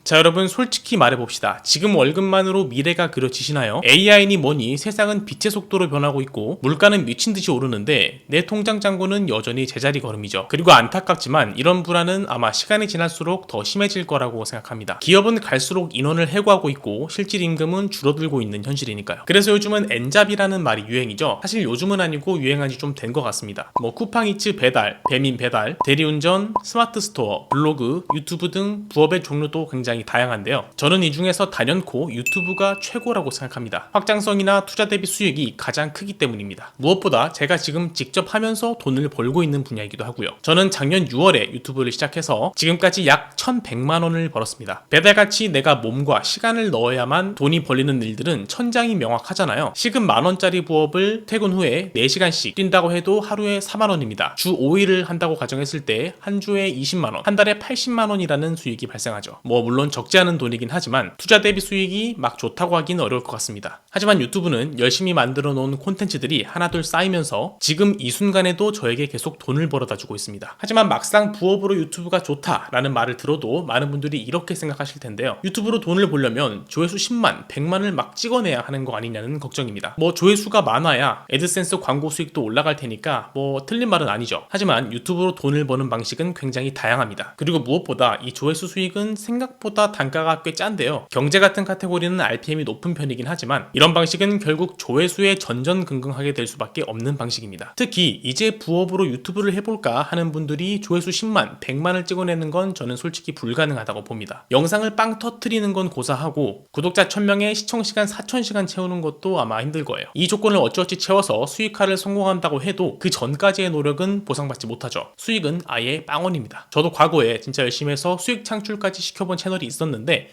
자, 여러분 솔직히 말해봅시다. 지금 월급만으로 미래가 그려지시나요? AI니 뭐니 세상은 빛의 속도로 변하고 있고 물가는 미친듯이 오르는데 내 통장 잔고는 여전히 제자리 걸음이죠. 그리고 안타깝지만 이런 불안은 아마 시간이 지날수록 더 심해질 거라고 생각합니다. 기업은 갈수록 인원을 해고하고 있고 실질 임금은 줄어들고 있는 현실이니까요. 그래서 요즘은 엔잡이라는 말이 유행이죠. 사실 요즘은 아니고 유행한 지 좀 된 것 같습니다. 뭐 쿠팡이츠 배달, 배민 배달, 대리운전, 스마트 스토어, 블로그, 유튜브 등 부업의 종류도 굉장히 다양한데요. 저는 이 중에서 단연코 유튜브가 최고라고 생각합니다. 확장성이나 투자 대비 수익이 가장 크기 때문입니다. 무엇보다 제가 지금 직접 하면서 돈을 벌고 있는 분야이기도 하고요. 저는 작년 6월에 유튜브를 시작해서 지금까지 약 1,100만 원을 벌었습니다. 배달같이 내가 몸과 시간을 넣어야만 돈이 벌리는 일들은 천장이 명확하잖아요. 시급 만원짜리 부업을 퇴근 후에 4시간씩 뛴다고 해도 하루에 4만 원입니다. 주 5일을 한다고 가정했을 때 한 주에 20만 원, 한 달에 80만 원이라는 수익이 발생하죠. 물론 적지 않은 돈이긴 하지만 투자 대비 수익이 막 좋다고 하기는 어려울 것 같습니다. 하지만 유튜브는 열심히 만들어 놓은 콘텐츠들이 하나둘 쌓이면서 지금 이 순간에도 저에게 계속 돈을 벌어다 주고 있습니다. 하지만 막상 부업으로 유튜브가 좋다라는 말을 들어도 많은 분들이 이렇게 생각하실 텐데요. 유튜브로 돈을 벌려면 조회수 10만, 100만을 막 찍어내야 하는 거 아니냐는 걱정입니다. 조회수가 많아야 애드센스 광고 수익도 올라갈 테니까 틀린 말은 아니죠. 하지만 유튜브로 돈을 버는 방식은 굉장히 다양합니다. 그리고 무엇보다 이 조회수 수익은 생각보다 단가가 꽤 짠데요. 경제 같은 카테고리는 RPM이 높은 편이긴 하지만 이런 방식은 결국 조회수에 전전긍긍하게 될 수밖에 없는 방식입니다. 특히 이제 부업으로 유튜브를 해볼까 하는 분들이 조회수 10만, 100만을 찍어내는 건 저는 솔직히 불가능하다고 봅니다. 영상을 빵 터트리는 건 고사하고 구독자 1000명에 시청시간 4000시간 채우는 것도 아마 힘들 거예요. 이 조건을 어찌어찌 채워서 수익화를 성공한다고 해도 그 전까지의 노력은 보상받지 못하죠. 수익은 아예 빵원입니다. 저도 과거에 진짜 열심히 해서 수익 창출까지 시켜본 채널이 있었는데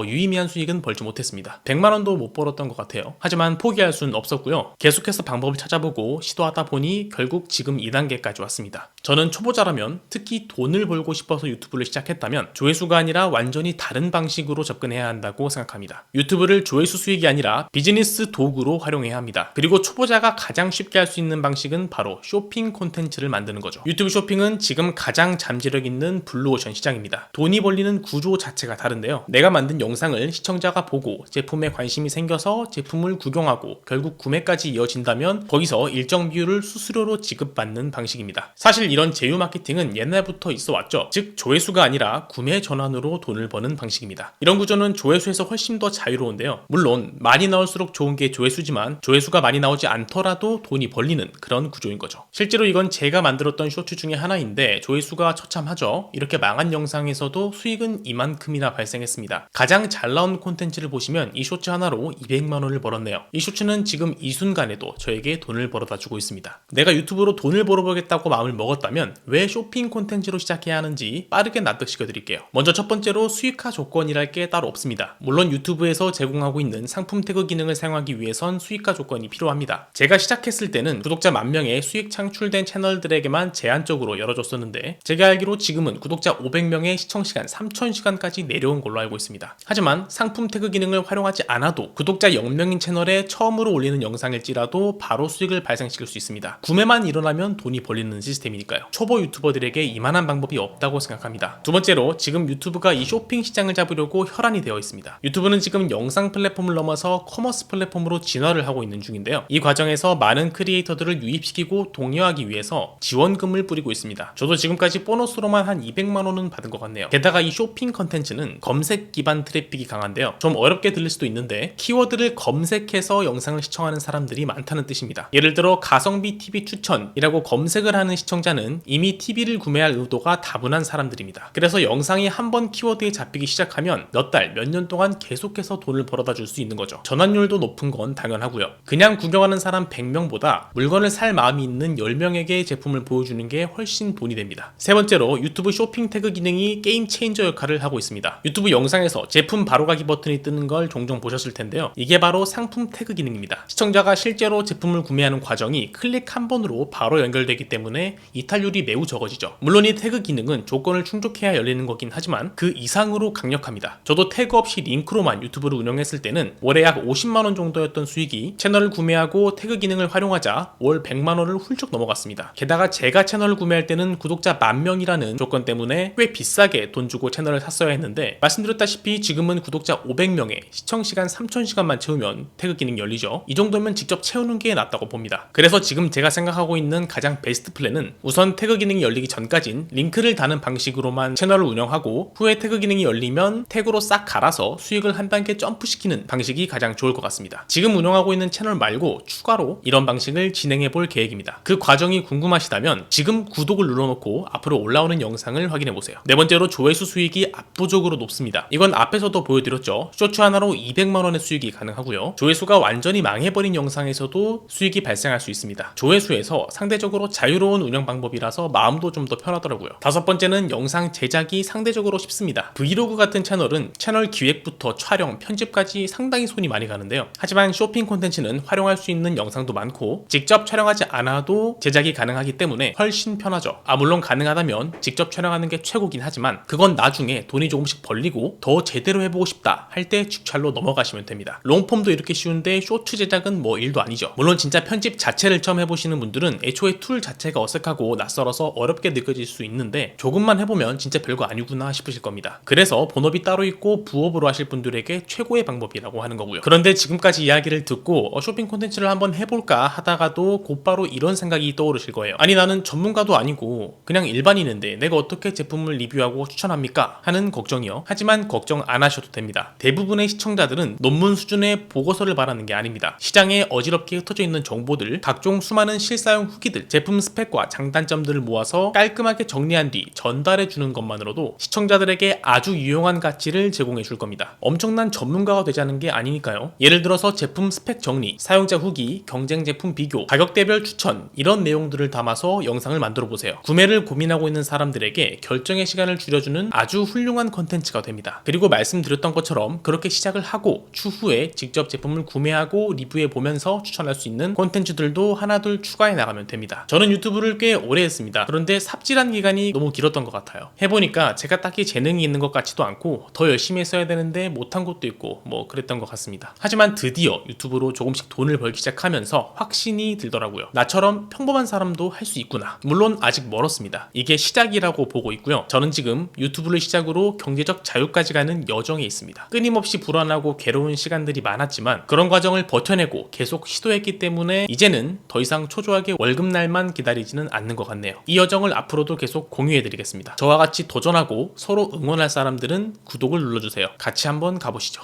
유의미한 수익은 벌지 못했습니다. 100만원도 못 벌었던 것 같아요. 하지만 포기할 수는 없었고요. 계속해서 방법을 찾아보고 시도하다 보니 결국 지금 2단계까지 왔습니다. 저는 초보자라면 특히 돈을 벌고 싶어서 유튜브를 시작했다면 조회수가 아니라 완전히 다른 방식으로 접근해야 한다고 생각합니다. 유튜브를 조회수 수익이 아니라 비즈니스 도구로 활용해야 합니다. 그리고 초보자가 가장 쉽게 할 수 있는 방식은 바로 쇼핑 콘텐츠를 만드는 거죠. 유튜브 쇼핑은 지금 가장 잠재력 있는 블루오션 시장입니다. 돈이 벌리는 구조 자체가 다른데요. 내가 만든 영상을 시청자가 보고 제품에 관심이 생겨서 제품을 구경하고 결국 구매까지 이어진다면 거기서 일정 비율을 수수료로 지급받는 방식입니다. 사실 이런 제휴 마케팅은 옛날부터 있어 왔죠. 즉 조회수가 아니라 구매 전환으로 돈을 버는 방식입니다. 이런 구조는 조회수에서 훨씬 더 자유로운데요. 물론 많이 나올수록 좋은 게 조회수지만 조회수가 많이 나오지 않더라도 돈이 벌리는 그런 구조인 거죠. 실제로 이건 제가 만들었던 쇼츠 중에 하나인데 조회수가 처참하죠. 이렇게 망한 영상에서도 수익은 이만큼이나 발생했습니다. 가장 잘 나온 콘텐츠를 보시면 이 쇼츠 하나로 200만 원을 벌었네요. 이 쇼츠는 지금 이 순간에도 저에게 돈을 벌어다 주고 있습니다. 내가 유튜브로 돈을 벌어보겠다고 마음을 먹었다면 왜 쇼핑 콘텐츠로 시작해야 하는지 빠르게 납득시켜 드릴게요. 먼저 첫 번째로 수익화 조건이랄 게 따로 없습니다. 물론 유튜브에서 제공하고 있는 상품 태그 기능을 사용하기 위해선 수익화 조건이 필요합니다. 제가 시작했을 때는 구독자 10,000명의 수익 창출된 채널들에게만 제한적으로 열어줬었는데 제가 알기로 지금은 구독자 500명의 시청시간 3000시간까지 내려온 걸로 알고 있습니다. 하지만 상품 태그 기능을 활용하지 않아도 구독자 0명인 채널에 처음으로 올리는 영상일지라도 바로 수익을 발생시킬 수 있습니다. 구매만 일어나면 돈이 벌리는 시스템이니까요. 초보 유튜버들에게 이만한 방법이 없다고 생각합니다. 두 번째로 지금 유튜브가 이 쇼핑 시장을 잡으려고 혈안이 되어 있습니다. 유튜브는 지금 영상 플랫폼을 넘어서 커머스 플랫폼으로 진화를 하고 있는 중인데요. 이 과정에서 많은 크리에이터들을 유입시키고 독려하기 위해서 지원금을 뿌리고 있습니다. 저도 지금까지 보너스로만 한 200만 원은 받은 것 같네요. 게다가 이 쇼핑 컨텐츠는 검색 기반 트래픽이 강한데요. 좀 어렵게 들릴 수도 있는데 키워드를 검색해서 영상을 시청하는 사람들이 많다는 뜻입니다. 예를 들어 가성비 TV 추천이라고 검색을 하는 시청자는 이미 TV를 구매할 의도가 다분한 사람들입니다. 그래서 영상이 한번 키워드에 잡히기 시작하면 몇 달, 몇 년 동안 계속해서 돈을 벌어다 줄 수 있는 거죠. 전환율도 높은 건 당연하고요. 그냥 구경하는 사람 100명보다 물건을 살 마음이 있는 10명에게 제품을 보여주는 게 훨씬 돈이 됩니다. 세 번째로 유튜브 쇼핑 태그 기능이 게임 체인저 역할을 하고 있습니다. 유튜브 영상에서 제품 바로가기 버튼이 뜨는 걸 종종 보셨을 텐데요. 이게 바로 상품 태그 기능입니다. 시청자가 실제로 제품을 구매하는 과정이 클릭 한 번으로 바로 연결되기 때문에 이탈률이 매우 적어지죠. 물론 이 태그 기능은 조건을 충족해야 열리는 거긴 하지만 그 이상으로 강력합니다. 저도 태그 없이 링크로만 유튜브를 운영했을 때는 월에 약 50만 원 정도였던 수익이 채널을 구매하고 태그 기능을 활용하자 월 100만 원을 훌쩍 넘어갔습니다. 게다가 제가 채널을 구매할 때는 구독자 10,000명이라는 조건 때문에 꽤 비싸게 돈 주고 채널을 샀어야 했는데 말씀드렸다시피 아시다시피 지금은 구독자 500명에 시청시간 3000시간만 채우면 태그 기능이 열리죠. 이 정도면 직접 채우는 게 낫다고 봅니다. 그래서 지금 제가 생각하고 있는 가장 베스트 플랜은 우선 태그 기능이 열리기 전까진 링크를 다는 방식으로만 채널을 운영하고 후에 태그 기능이 열리면 태그로 싹 갈아서 수익을 한 단계 점프시키는 방식이 가장 좋을 것 같습니다. 지금 운영하고 있는 채널 말고 추가로 이런 방식을 진행해 볼 계획입니다. 그 과정이 궁금하시다면 지금 구독을 눌러놓고 앞으로 올라오는 영상을 확인해 보세요. 네 번째로 조회수 수익이 압도적으로 높습니다. 이건 앞에서도 보여드렸죠. 쇼츠 하나로 200만원의 수익이 가능하고요. 조회수가 완전히 망해버린 영상에서도 수익이 발생할 수 있습니다. 조회수에서 상대적으로 자유로운 운영 방법이라서 마음도 좀 더 편하더라고요. 다섯 번째는 영상 제작이 상대적으로 쉽습니다. 브이로그 같은 채널은 채널 기획부터 촬영, 편집까지 상당히 손이 많이 가는데요. 하지만 쇼핑 콘텐츠는 활용할 수 있는 영상도 많고 직접 촬영하지 않아도 제작이 가능하기 때문에 훨씬 편하죠. 물론 가능하다면 직접 촬영하는 게 최고긴 하지만 그건 나중에 돈이 조금씩 벌리고 더 제대로 해보고 싶다 할 때 직찰로 넘어가시면 됩니다. 롱폼도 이렇게 쉬운데 쇼트 제작은 뭐 일도 아니죠. 물론 진짜 편집 자체를 처음 해보시는 분들은 애초에 툴 자체가 어색하고 낯설어서 어렵게 느껴질 수 있는데 조금만 해보면 진짜 별거 아니구나 싶으실 겁니다. 그래서 본업이 따로 있고 부업으로 하실 분들에게 최고의 방법이라고 하는 거고요. 그런데 지금까지 이야기를 듣고 쇼핑 콘텐츠를 한번 해볼까 하다가도 곧바로 이런 생각이 떠오르실 거예요. 아니 나는 전문가도 아니고 그냥 일반인인데 내가 어떻게 제품을 리뷰하고 추천합니까? 하는 걱정이요. 하지만 걱정 안 하셔도 됩니다. 대부분의 시청자들은 논문 수준의 보고서를 바라는 게 아닙니다. 시장에 어지럽게 흩어져 있는 정보들, 각종 수많은 실사용 후기들, 제품 스펙과 장단점들을 모아서 깔끔하게 정리한 뒤 전달해 주는 것만으로도 시청자들에게 아주 유용한 가치를 제공해 줄 겁니다. 엄청난 전문가가 되자는 게 아니니까요. 예를 들어서 제품 스펙 정리, 사용자 후기, 경쟁 제품 비교, 가격대별 추천 이런 내용들을 담아서 영상을 만들어 보세요. 구매를 고민하고 있는 사람들에게 결정의 시간을 줄여주는 아주 훌륭한 컨텐츠가 됩니다. 그리고 말씀드렸던 것처럼 그렇게 시작을 하고 추후에 직접 제품을 구매하고 리뷰해 보면서 추천할 수 있는 콘텐츠들도 하나둘 추가해 나가면 됩니다. 저는 유튜브를 꽤 오래 했습니다. 그런데 삽질한 기간이 너무 길었던 것 같아요. 해보니까 제가 딱히 재능이 있는 것 같지도 않고 더 열심히 했어야 되는데 못한 것도 있고 뭐 그랬던 것 같습니다. 하지만 드디어 유튜브로 조금씩 돈을 벌기 시작하면서 확신이 들더라고요. 나처럼 평범한 사람도 할 수 있구나. 물론 아직 멀었습니다. 이게 시작이라고 보고 있고요. 저는 지금 유튜브를 시작으로 경제적 자유까지 가는 여정에 있습니다. 끊임없이 불안하고 괴로운 시간들이 많았지만 그런 과정을 버텨내고 계속 시도했기 때문에 이제는 더 이상 초조하게 월급날만 기다리지는 않는 것 같네요. 이 여정을 앞으로도 계속 공유해드리겠습니다. 저와 같이 도전하고 서로 응원할 사람들은 구독을 눌러주세요. 같이 한번 가보시죠.